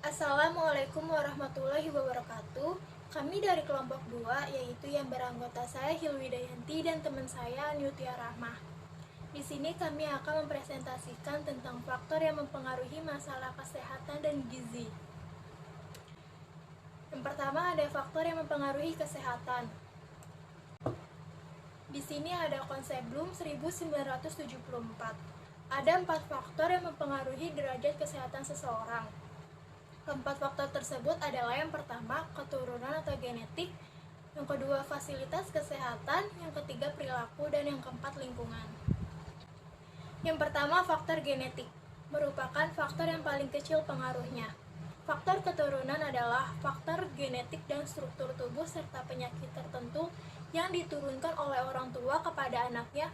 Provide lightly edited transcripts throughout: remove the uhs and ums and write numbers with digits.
Assalamualaikum warahmatullahi wabarakatuh. Kami dari kelompok 2, yaitu yang beranggota saya Hilwidayanti dan teman saya Nyutia Rahmah. Di sini kami akan mempresentasikan tentang faktor yang mempengaruhi masalah kesehatan dan gizi. Yang pertama ada faktor yang mempengaruhi kesehatan. Di sini ada konsep Bloom 1974. Ada 4 faktor yang mempengaruhi derajat kesehatan seseorang. Keempat faktor tersebut adalah yang pertama, keturunan atau genetik, yang kedua, fasilitas kesehatan, yang ketiga, perilaku, dan yang keempat, lingkungan. Yang pertama, faktor genetik, merupakan faktor yang paling kecil pengaruhnya. Faktor keturunan adalah faktor genetik dan struktur tubuh serta penyakit tertentu yang diturunkan oleh orang tua kepada anaknya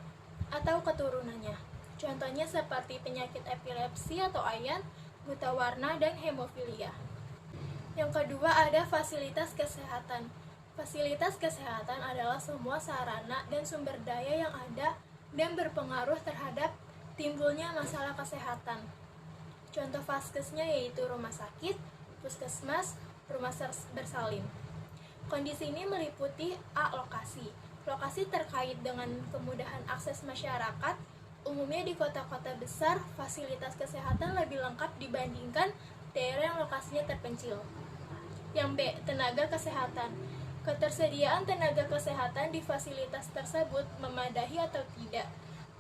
atau keturunannya. Contohnya seperti penyakit epilepsi atau ayan, buta warna, dan hemofilia. Yang kedua ada fasilitas kesehatan. Fasilitas kesehatan adalah semua sarana dan sumber daya yang ada dan berpengaruh terhadap timbulnya masalah kesehatan. Contoh vaskesnya yaitu rumah sakit, puskesmas, rumah bersalin. Kondisi ini meliputi A. Lokasi. Lokasi terkait dengan kemudahan akses masyarakat. Umumnya di kota-kota besar, fasilitas kesehatan lebih lengkap dibandingkan daerah yang lokasinya terpencil. Yang B. Tenaga kesehatan. Ketersediaan tenaga kesehatan di fasilitas tersebut memadai atau tidak.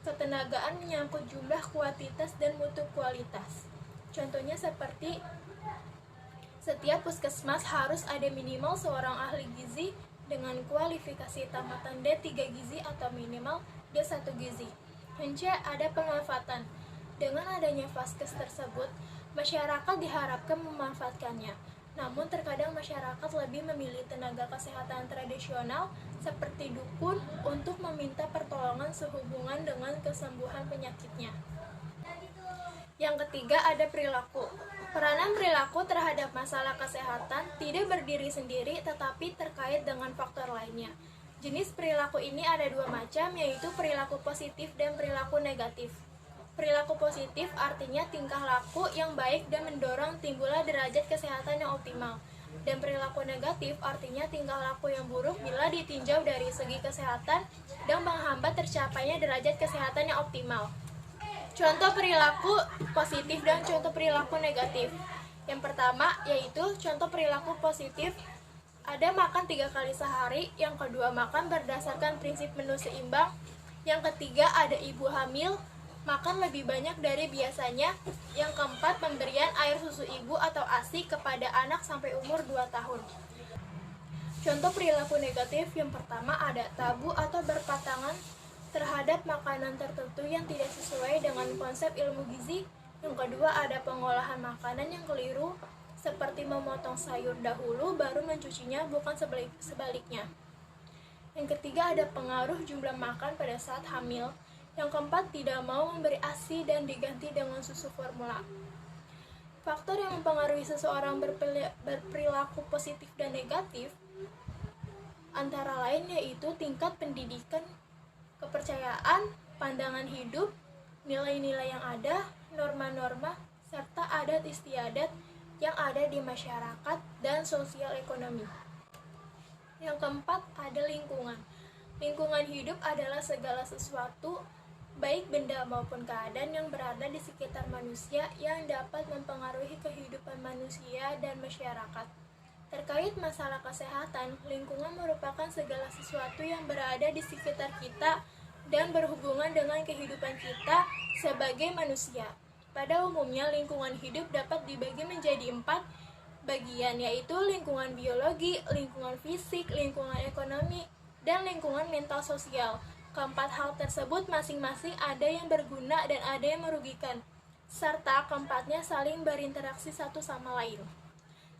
Ketenagaan menyangkut jumlah, kuantitas, dan mutu kualitas. Contohnya seperti setiap puskesmas harus ada minimal seorang ahli gizi dengan kualifikasi tamatan D3 gizi atau minimal D1 gizi. Yang C. Ada pemanfaatan. Dengan adanya vaskes tersebut, masyarakat diharapkan memanfaatkannya. Namun terkadang masyarakat lebih memilih tenaga kesehatan tradisional seperti dukun untuk meminta pertolongan sehubungan dengan kesembuhan penyakitnya. Yang ketiga ada perilaku. Peranan perilaku terhadap masalah kesehatan tidak berdiri sendiri tetapi terkait dengan faktor lainnya. Jenis perilaku ini ada 2 macam, yaitu perilaku positif dan perilaku negatif. Perilaku positif artinya tingkah laku yang baik dan mendorong timbulnya derajat kesehatan yang optimal. Dan perilaku negatif artinya tingkah laku yang buruk bila ditinjau dari segi kesehatan dan menghambat tercapainya derajat kesehatan yang optimal. Contoh perilaku positif dan contoh perilaku negatif. Yang pertama yaitu contoh perilaku positif, ada makan 3 kali sehari. Yang kedua, makan berdasarkan prinsip menu seimbang. Yang ketiga, ada ibu hamil, makan lebih banyak dari biasanya. Yang keempat, pemberian air susu ibu atau ASI kepada anak sampai umur 2 tahun. Contoh perilaku negatif yang pertama ada tabu atau berpatangan terhadap makanan tertentu yang tidak sesuai dengan konsep ilmu gizi. Yang kedua, ada pengolahan makanan yang keliru, seperti memotong sayur dahulu baru mencucinya, bukan sebaliknya. Yang ketiga ada pengaruh jumlah makan pada saat hamil. Yang keempat, tidak mau memberi ASI dan diganti dengan susu formula. Faktor yang mempengaruhi seseorang berperilaku positif dan negatif antara lain yaitu tingkat pendidikan, kepercayaan, pandangan hidup, nilai-nilai yang ada, norma-norma, serta adat istiadat yang ada di masyarakat dan sosial ekonomi. Yang keempat, ada lingkungan. Lingkungan hidup adalah segala sesuatu, baik benda maupun keadaan yang berada di sekitar manusia yang dapat mempengaruhi kehidupan manusia dan masyarakat. Terkait masalah kesehatan, lingkungan merupakan segala sesuatu yang berada di sekitar kita dan berhubungan dengan kehidupan kita sebagai manusia. Pada umumnya, lingkungan hidup dapat dibagi menjadi 4 bagian, yaitu lingkungan biologi, lingkungan fisik, lingkungan ekonomi, dan lingkungan mental sosial. Keempat hal tersebut masing-masing ada yang berguna dan ada yang merugikan, serta keempatnya saling berinteraksi satu sama lain.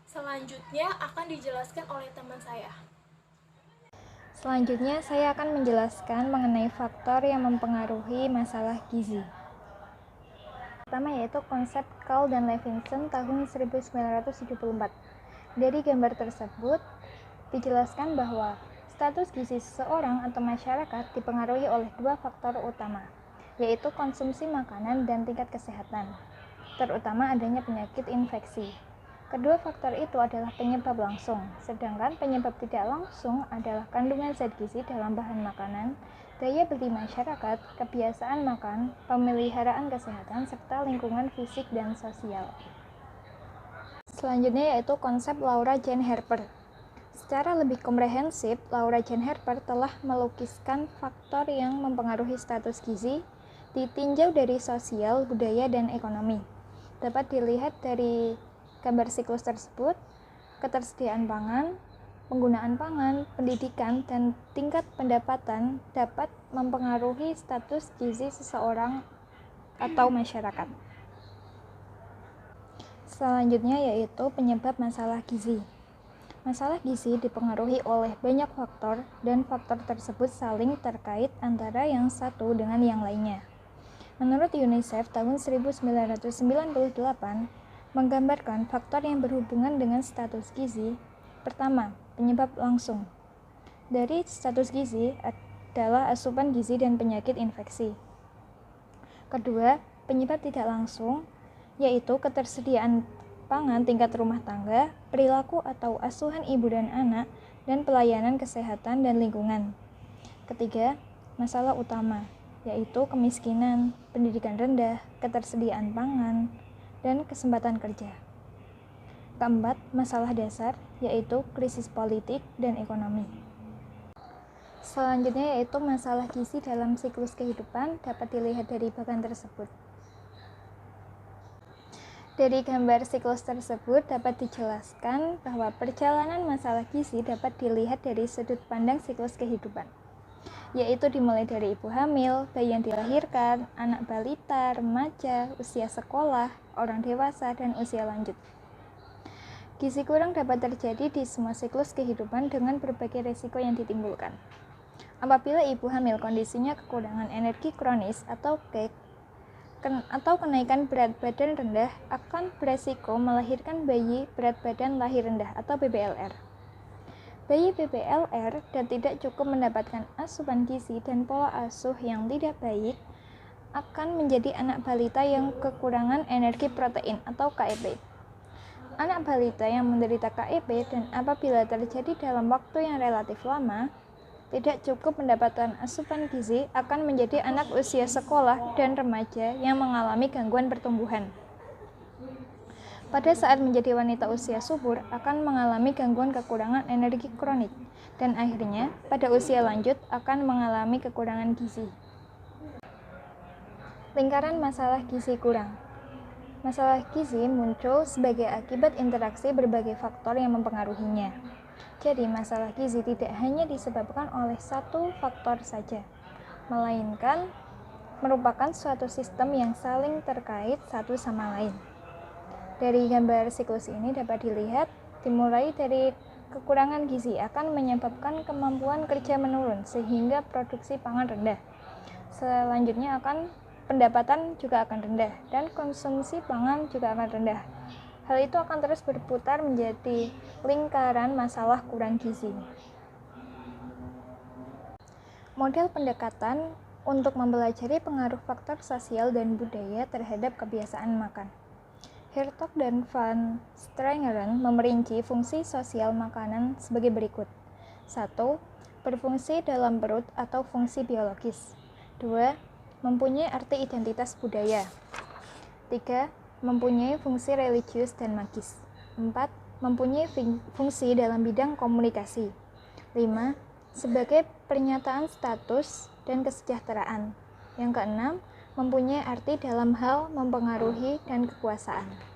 Selanjutnya akan dijelaskan oleh teman saya. Selanjutnya, saya akan menjelaskan mengenai faktor yang mempengaruhi masalah gizi. Pertama yaitu konsep Carl dan Levinson tahun 1974. Dari gambar tersebut dijelaskan bahwa status gizi seseorang atau masyarakat dipengaruhi oleh 2 faktor utama, yaitu konsumsi makanan dan tingkat kesehatan, terutama adanya penyakit infeksi. Kedua faktor itu adalah penyebab langsung, sedangkan penyebab tidak langsung adalah kandungan zat gizi dalam bahan makanan, daya beli masyarakat, kebiasaan makan, pemeliharaan kesehatan, serta lingkungan fisik dan sosial. Selanjutnya yaitu konsep Laura Jane Harper. Secara lebih komprehensif, Laura Jane Harper telah melukiskan faktor yang mempengaruhi status gizi ditinjau dari sosial, budaya, dan ekonomi. Dapat dilihat dari gambar siklus tersebut, ketersediaan pangan, penggunaan pangan, pendidikan, dan tingkat pendapatan dapat mempengaruhi status gizi seseorang atau masyarakat. Selanjutnya yaitu penyebab masalah gizi. Masalah gizi dipengaruhi oleh banyak faktor dan faktor tersebut saling terkait antara yang satu dengan yang lainnya. Menurut UNICEF tahun 1998 menggambarkan faktor yang berhubungan dengan status gizi. Pertama, penyebab langsung. Dari status gizi adalah asupan gizi dan penyakit infeksi. Kedua, penyebab tidak langsung, yaitu ketersediaan pangan tingkat rumah tangga, perilaku atau asuhan ibu dan anak, dan pelayanan kesehatan dan lingkungan. Ketiga, masalah utama, yaitu kemiskinan, pendidikan rendah, ketersediaan pangan, dan kesempatan kerja. Keempat, masalah dasar, yaitu krisis politik dan ekonomi. Selanjutnya yaitu masalah gizi dalam siklus kehidupan dapat dilihat dari bagan tersebut. Dari gambar siklus tersebut dapat dijelaskan bahwa perjalanan masalah gizi dapat dilihat dari sudut pandang siklus kehidupan, yaitu dimulai dari ibu hamil, bayi yang dilahirkan, anak balita, remaja, usia sekolah, orang dewasa, dan usia lanjut. Gizi kurang dapat terjadi di semua siklus kehidupan dengan berbagai risiko yang ditimbulkan. Apabila ibu hamil kondisinya kekurangan energi kronis atau kenaikan berat badan rendah akan beresiko melahirkan bayi berat badan lahir rendah atau BBLR. Bayi BBLR dan tidak cukup mendapatkan asupan gizi dan pola asuh yang tidak baik akan menjadi anak balita yang kekurangan energi protein atau KEP. Anak balita yang menderita KEP dan apabila terjadi dalam waktu yang relatif lama, tidak cukup mendapatkan asupan gizi akan menjadi anak usia sekolah dan remaja yang mengalami gangguan pertumbuhan. Pada saat menjadi wanita usia subur akan mengalami gangguan kekurangan energi kronik dan akhirnya pada usia lanjut akan mengalami kekurangan gizi. Lingkaran masalah gizi kurang. Masalah gizi muncul sebagai akibat interaksi berbagai faktor yang mempengaruhinya. Jadi, masalah gizi tidak hanya disebabkan oleh satu faktor saja, melainkan merupakan suatu sistem yang saling terkait satu sama lain. Dari gambar siklus ini dapat dilihat, dimulai dari kekurangan gizi akan menyebabkan kemampuan kerja menurun sehingga produksi pangan rendah. Selanjutnya pendapatan juga akan rendah dan konsumsi pangan juga akan rendah. Hal itu akan terus berputar menjadi lingkaran masalah kurang gizi. Model pendekatan untuk mempelajari pengaruh faktor sosial dan budaya terhadap kebiasaan makan. Hertog dan Van Strangeren memerinci fungsi sosial makanan sebagai berikut. 1. Berfungsi dalam perut atau fungsi biologis. 2. Mempunyai arti identitas budaya. 3. Mempunyai fungsi religius dan magis. 4. Mempunyai fungsi dalam bidang komunikasi. 5. Sebagai pernyataan status dan kesejahteraan. Yang keenam, mempunyai arti dalam hal mempengaruhi dan kekuasaan.